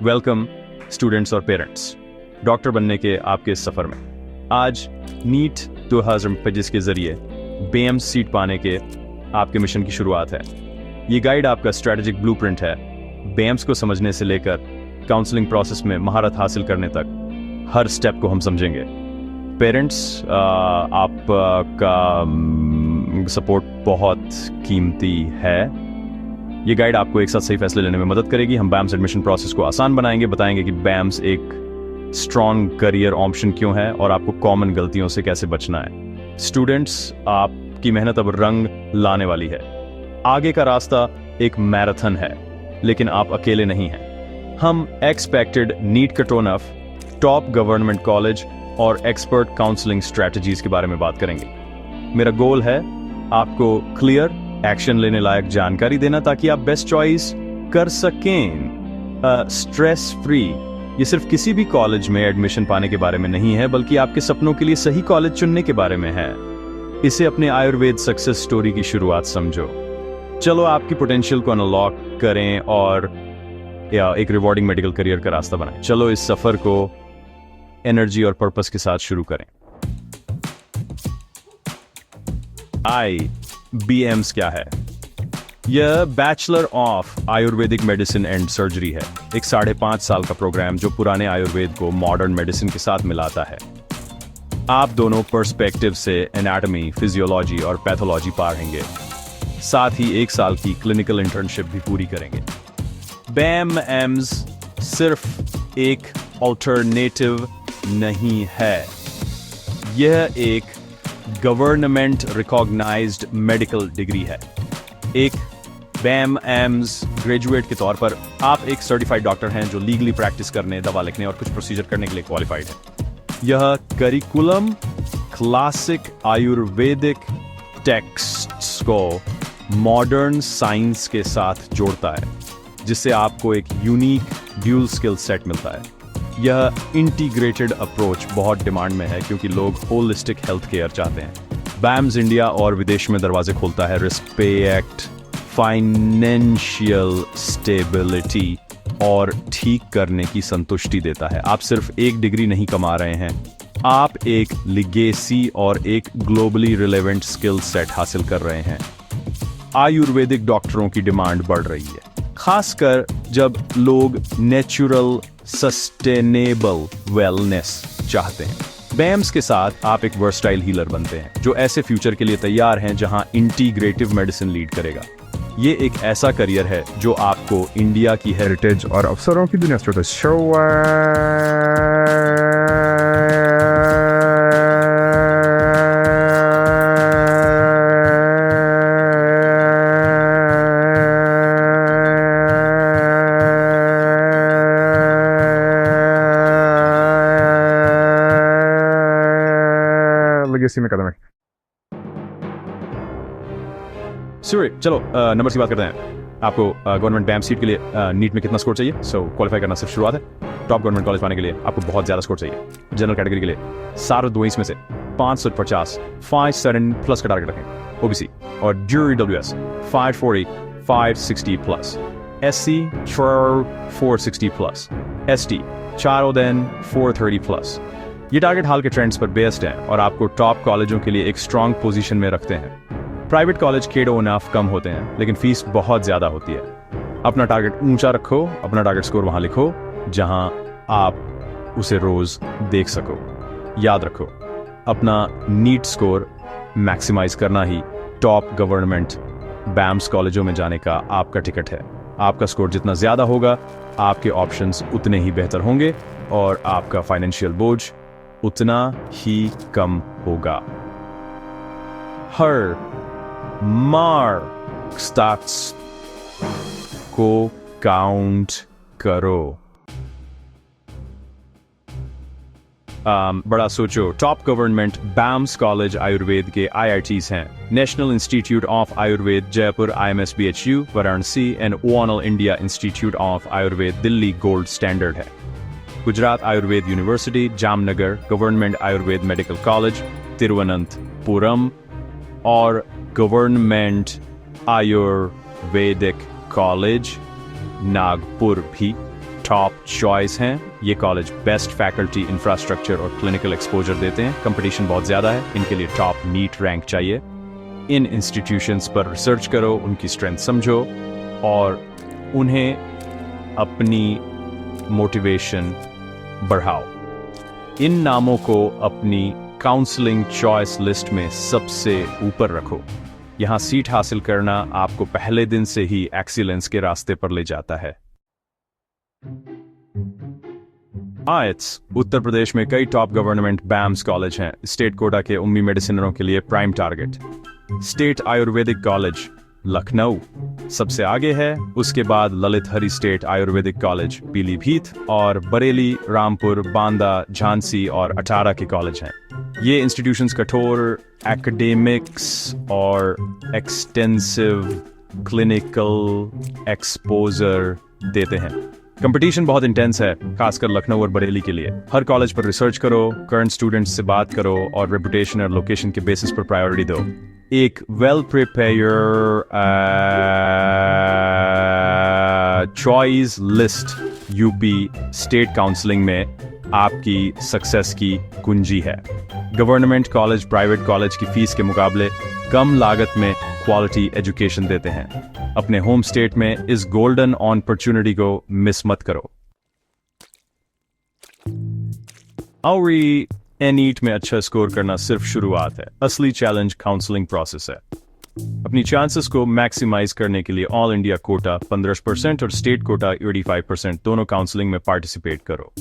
Welcome students और parents, doctor बनने के आपके इस सफ़र में। आज नीट 2025 के ज़रिए बेम्स सीट पाने के आपके मिशन की शुरुआत है। ये गाइड आपका स्ट्रैटेजिक ब्लूप्रिंट है। बेम्स को समझने से लेकर काउंसलिंग प्रोसेस में महारत हासिल करने तक हर स्टेप को हम समझेंगे। पेरेंट्स, आपका सपोर्ट बहुत कीमती है। ये गाइड आपको एक साथ सही फैसले लेने में मदद करेगी। हम बैम्स एडमिशन प्रोसेस को आसान बनाएंगे, बताएंगे कि बैम्स एक स्ट्रॉन्ग करियर ऑप्शन क्यों है और आपको कॉमन गलतियों से कैसे बचना है। स्टूडेंट्स, आपकी मेहनत अब रंग लाने वाली है। आगे का रास्ता एक मैराथन है, लेकिन आप अकेले नहीं हैं। हम expected NEET cutoff, top government college और एक्सपर्ट काउंसलिंग स्ट्रेटजीज के बारे में बात करेंगे। मेरा गोल है आपको क्लियर एक्शन लेने लायक जानकारी देना ताकि आप बेस्ट चॉइस कर सकें। Stress free. ये सिर्फ किसी भी कॉलेज में एडमिशन पाने के बारे में नहीं है, बल्कि आपके सपनों के लिए सही कॉलेज चुनने के बारे में है। इसे अपने आयुर्वेद सक्सेस स्टोरी की शुरुआत समझो। चलो आपकी पोटेंशियल को अनलॉक करें और एक रिवॉर्डिंग मेडिकल करियर का रास्ता बनाएं। चलो इस सफर को एनर्जी और पर्पस के साथ शुरू करें। BMs क्या है? यह bachelor of Ayurvedic medicine and surgery है। एक 5.5 साल का प्रोग्राम जो पुराने आयुर्वेद को मॉडर्न मेडिसिन के साथ मिलाता है। आप दोनों पर्सपेक्टिव से एनाटॉमी, फिजियोलॉजी और पैथोलॉजी पढ़ेंगे। साथ ही 1 साल की क्लिनिकल इंटर्नशिप भी पूरी करेंगे। BAMS सिर्फ एक ऑल्टरनेटिव नहीं है, यह एक गवर्नमेंट रिकॉग्नाइज्ड मेडिकल डिग्री है। एक BAMS ग्रेजुएट के तौर पर आप एक सर्टिफाइड डॉक्टर हैं जो लीगली प्रैक्टिस करने, दवा लिखने और कुछ प्रोसीजर करने के लिए क्वालिफाइड है। यह करिकुलम क्लासिक आयुर्वेदिक टेक्स्ट्स को मॉडर्न साइंस के साथ जोड़ता है, जिससे आपको एक यूनिक ड्यूल स्किल सेट मिलता है। यह इंटीग्रेटेड अप्रोच बहुत डिमांड में है क्योंकि लोग होलिस्टिक हेल्थ केयर चाहते हैं। BAMS इंडिया और विदेश में दरवाजे खोलता है। रिस्पेक्ट, फाइनेंशियल स्टेबिलिटी और ठीक करने की संतुष्टि देता है। आप सिर्फ एक डिग्री नहीं कमा रहे हैं, आप एक लिगेसी और एक ग्लोबली रिलेवेंट स्किल सेट हासिल कर रहे हैं। आयुर्वेदिक डॉक्टरों की डिमांड बढ़ रही है, खासकर जब लोग नेचुरल सस्टेनेबल वेलनेस चाहते हैं। BAMS के साथ आप एक वर्सटाइल हीलर बनते हैं जो ऐसे फ्यूचर के लिए तैयार हैं जहां इंटीग्रेटिव मेडिसिन लीड करेगा। ये एक ऐसा करियर है जो आपको इंडिया की हेरिटेज और अवसरों की दुनिया से में कदम है। चलो नंबर की बात करते हैं। आपको गवर्नमेंट BAMS सीट के लिए नीट में कितना स्कोर चाहिए? क्वालिफाई करना सिर्फ शुरुआत है। टॉप गवर्नमेंट कॉलेज पाने के लिए आपको बहुत ज्यादा स्कोर चाहिए। जनरल कैटेगरी के लिए 722 में से 550 570+ का टारगेट रखें। OBC और DWS 540 560+, SC 460+, ST 430+। ये टारगेट हाल के ट्रेंड्स पर बेस्ड है और आपको टॉप कॉलेजों के लिए एक स्ट्रांग पोजीशन में रखते हैं। प्राइवेट कॉलेज खेडो नाफ कम होते हैं, लेकिन फीस बहुत ज्यादा होती है। अपना टारगेट ऊंचा रखो, अपना टारगेट स्कोर वहां लिखो जहां आप उसे रोज देख सको। याद रखो, अपना नीट स्कोर मैक्सिमाइज करना ही टॉप गवर्नमेंट BAMS कॉलेजों में जाने का आपका टिकट है। आपका स्कोर जितना ज्यादा होगा, आपके ऑप्शंस उतने ही बेहतर होंगे और आपका फाइनेंशियल बोझ उतना ही कम होगा। हर मार्क स्टार्ट्स को काउंट करो। बड़ा सोचो। Top government BAMS college Ayurveda के IITs हैं national institute of Ayurveda Jaipur IMSBHU Varanasi and ONL India institute of Ayurveda Delhi gold standard है। Gujarat Ayurveda university Jamnagar, government Ayurveda medical college Thiruvananthapuram और गवर्नमेंट आयुर्वेदिक कॉलेज नागपुर भी टॉप चॉइस हैं। ये कॉलेज बेस्ट फैकल्टी, इंफ्रास्ट्रक्चर और क्लिनिकल एक्सपोजर देते हैं। कंपटीशन बहुत ज़्यादा है, इनके लिए टॉप नीट रैंक चाहिए। इन इंस्टीट्यूशंस पर रिसर्च करो, उनकी स्ट्रेंथ समझो और उन्हें अपनी मोटिवेशन बढ़ाओ। इन नामों को अपनी काउंसलिंग चॉइस लिस्ट में सबसे ऊपर रखो। यहाँ सीट हासिल करना आपको पहले दिन से ही एक्सीलेंस के रास्ते पर ले जाता है। आइट्स उत्तर प्रदेश में कई टॉप गवर्नमेंट बैम्स कॉलेज हैं। स्टेट कोटा के उम्मी मेडिसिनरों के लिए prime target. State Ayurvedic college Lucknow सबसे आगे है, उसके बाद ललित हरि स्टेट आयुर्वेदिक कॉलेज पीलीभीत और बरेली, रामपुर, बांदा, झांसी और अटारा के कॉलेज हैं। ये इंस्टीट्यूशंस कठोर एकेडमिक्स और एक्सटेंसिव क्लिनिकल एक्सपोजर देते हैं। कंपटीशन बहुत इंटेंस है, खासकर लखनऊ और बरेली के लिए। हर कॉलेज पर रिसर्च करो, करंट स्टूडेंट्स से बात करो और रेपुटेशन और लोकेशन के बेसिस पर प्रायोरिटी दो। एक well prepare choice list UP state counselling में आपकी सक्सेस की कुंजी है। गवर्नमेंट कॉलेज प्राइवेट कॉलेज की फीस के मुकाबले कम लागत में क्वालिटी एजुकेशन देते हैं। अपने होम स्टेट में इस गोल्डन अपॉर्चुनिटी को मिस मत करो। नीट में अच्छा स्कोर करना सिर्फ शुरुआत है, असली चैलेंज काउंसलिंग प्रोसेस है। अपनी चांसेस को मैक्सिमाइज करने के लिए ऑल इंडिया कोटा 15% और स्टेट कोटा 85% दोनों काउंसलिंग में पार्टिसिपेट करो।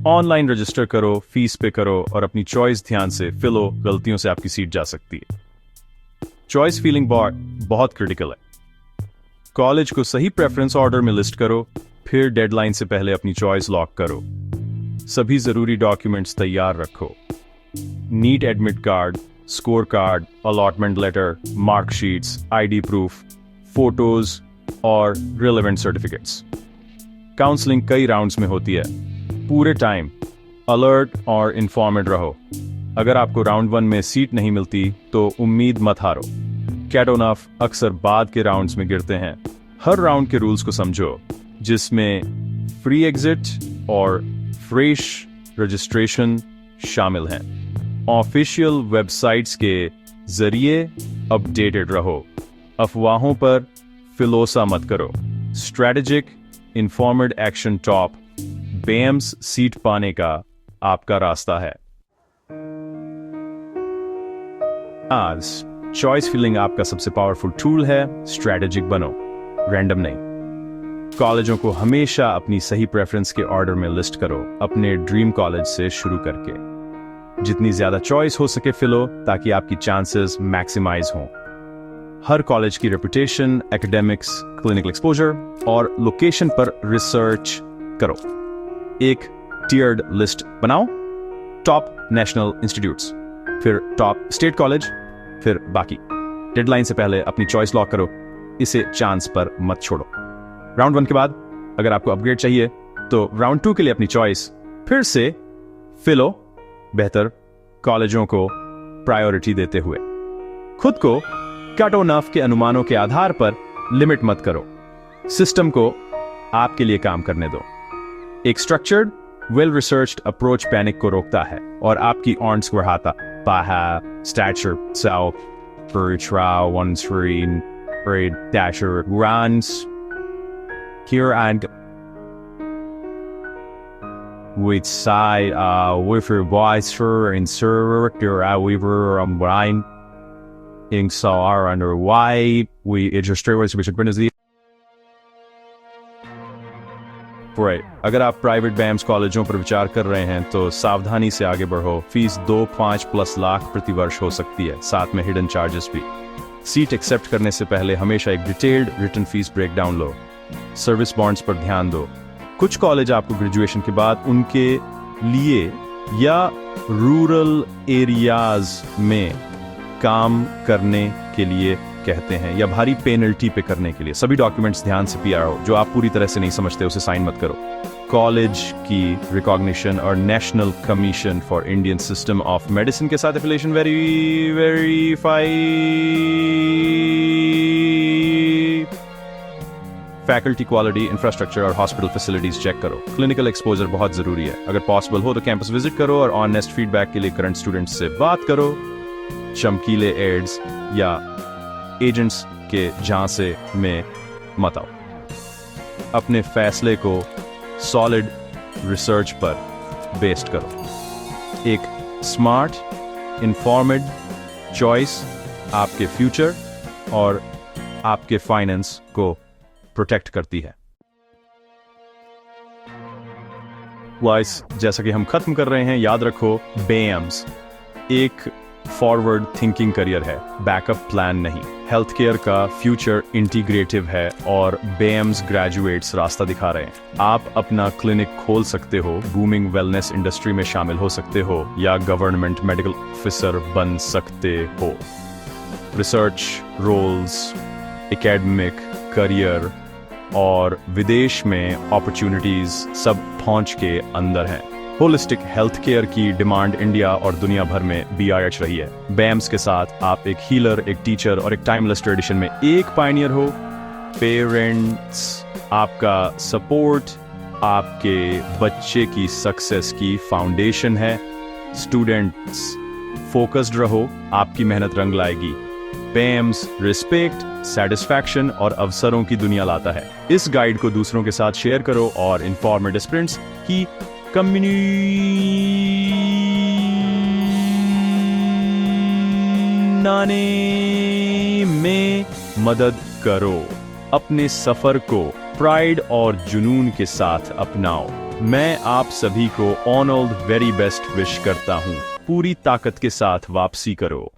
ऑनलाइन रजिस्टर करो, फीस पे करो और अपनी चॉइस ध्यान से फिलो, गलतियों से आपकी सीट जा सकती है। चॉइस फीलिंग बहुत क्रिटिकल है। कॉलेज को सही प्रेफरेंस ऑर्डर में लिस्ट करो, फिर डेडलाइन से पहले अपनी चॉइस लॉक करो। सभी जरूरी डॉक्यूमेंट्स तैयार रखो। NEET admit card, score card, allotment letter, marksheets, ID proof, photos और रिलेवेंट सर्टिफिकेट्स। काउंसलिंग कई राउंड्स में होती है। पूरे टाइम अलर्ट और इन्फॉर्मेड रहो। अगर आपको राउंड 1 में सीट नहीं मिलती तो उम्मीद मत हारो। कैटोनफ अक्सर बाद के राउंड्स में गिरते हैं। हर राउंड के रूल्स को समझो, जिसमें फ्री एग्जिट और फ्रेश रजिस्ट्रेशन शामिल हैं। ऑफिशियल वेबसाइट्स के जरिए अपडेटेड रहो। अफवाहों पर फिलोसा मत करो। Strategic informed action top BAMS seat पाने का आपका रास्ता है। आज चॉइस फिलिंग आपका सबसे पावरफुल टूल है। स्ट्रेटेजिक बनो, रैंडम नहीं। कॉलेजों को हमेशा अपनी सही प्रेफरेंस के ऑर्डर में लिस्ट करो, अपने ड्रीम कॉलेज से शुरू करके। जितनी ज्यादा चॉइस हो सके फिलो, ताकि आपकी चांसेस मैक्सिमाइज हों। हर कॉलेज की रेपुटेशन, एकेडमिक्स, क्लिनिकल एक्सपोजर और लोकेशन पर रिसर्च करो। एक टियर्ड लिस्ट बनाओ। टॉप नेशनल इंस्टीट्यूट्स, फिर टॉप स्टेट कॉलेज, फिर बाकी। डेडलाइन से पहले अपनी चॉइस लॉक करो, इसे चांस पर मत छोड़ो। राउंड 1 के बाद अगर आपको अपग्रेड चाहिए तो राउंड 2 के लिए अपनी चॉइस फिर से फिलो, बेहतर कॉलेजों को प्रायोरिटी देते हुए। खुद को कैटोनफ के अनुमानों के आधार पर लिमिट मत करो। सिस्टम को आपके लिए काम करने दो। एक structured, well researched approach panic को रोकता है और आपकी ऑन्स को बढ़ाता। Baha, stature, self, for trial, 1 screen, grade, dasher, runs, here and with side, with your visor and server, your weaver, blind, in so are under why we illustrate what we should bring the Right. अगर आप private BAMS कॉलेजों पर विचार कर रहे हैं तो सावधानी से आगे बढ़ो। फीस 2-5+ लाख प्रति वर्ष हो सकती है, साथ में हिडन चार्जेस भी। सीट एक्सेप्ट करने से पहले हमेशा एक डिटेल्ड रिटन फीस ब्रेकडाउन लो। सर्विस बॉन्ड्स पर ध्यान दो। कुछ कॉलेज आपको ग्रेजुएशन के बाद उनके लिए या रूरल एरियाज में काम करने के लिए कहते हैं या भारी पेनल्टी पे करने के लिए। सभी डॉक्यूमेंट्स ध्यान से PRO, जो आप पूरी तरह से नहीं समझते उसे साइन मत करो। कॉलेज की रिकॉग्निशन और national commission for Indian system of medicine के साथ affiliation verify faculty quality, infrastructure और हॉस्पिटल फैसिलिटीज चेक करो। क्लिनिकल एक्सपोजर बहुत जरूरी है। अगर पॉसिबल हो तो कैंपस विजिट करो और ऑनेस्ट फीडबैक के लिए करंट स्टूडेंट्स से बात करो। चमकीले एड्स या एजेंट्स के झांसे में मत आओ। अपने फैसले को सॉलिड रिसर्च पर बेस्ड करो। एक स्मार्ट, इन्फॉर्मेड चॉइस आपके फ्यूचर और आपके फाइनेंस को प्रोटेक्ट करती है। वाइस, जैसा कि हम खत्म कर रहे हैं, याद रखो बेम्स एक फॉरवर्ड थिंकिंग करियर है, बैकअप प्लान नहीं। हेल्थ केयर का फ्यूचर इंटीग्रेटिव है और बेम्स ग्रेजुएट्स रास्ता दिखा रहे हैं। आप अपना क्लिनिक खोल सकते हो, बूमिंग वेलनेस इंडस्ट्री में शामिल हो सकते हो या गवर्नमेंट मेडिकल ऑफिसर बन सकते हो। रिसर्च रोल्स, एकेडमिक करियर और विदेश में अपॉर्चुनिटीज सब पहुंच के अंदर हैं। होलिस्टिक हेल्थ केयर की डिमांड इंडिया और दुनिया भर में BIH रही है। बेम्स के साथ आप एक हीलर, एक टीचर और एक टाइमलेस ट्रेडिशन में एक पायनियर हो। पेरेंट्स, आपका सपोर्ट आपके बच्चे की सक्सेस की फाउंडेशन है। स्टूडेंट्स, फोकस्ड रहो, आपकी मेहनत रंग लाएगी। बेम्स रिस्पेक्ट, सेटिस्फैक्शन और अवसरों की दुनिया लाता है। इस गाइड को दूसरों के साथ शेयर करो और इन्फॉर्मेटिव स्प्रिंट्स की कम्युनिटी में मदद करो। अपने सफर को प्राइड और जुनून के साथ अपनाओ। मैं आप सभी को on all the very best wish करता हूं। पूरी ताकत के साथ वापसी करो।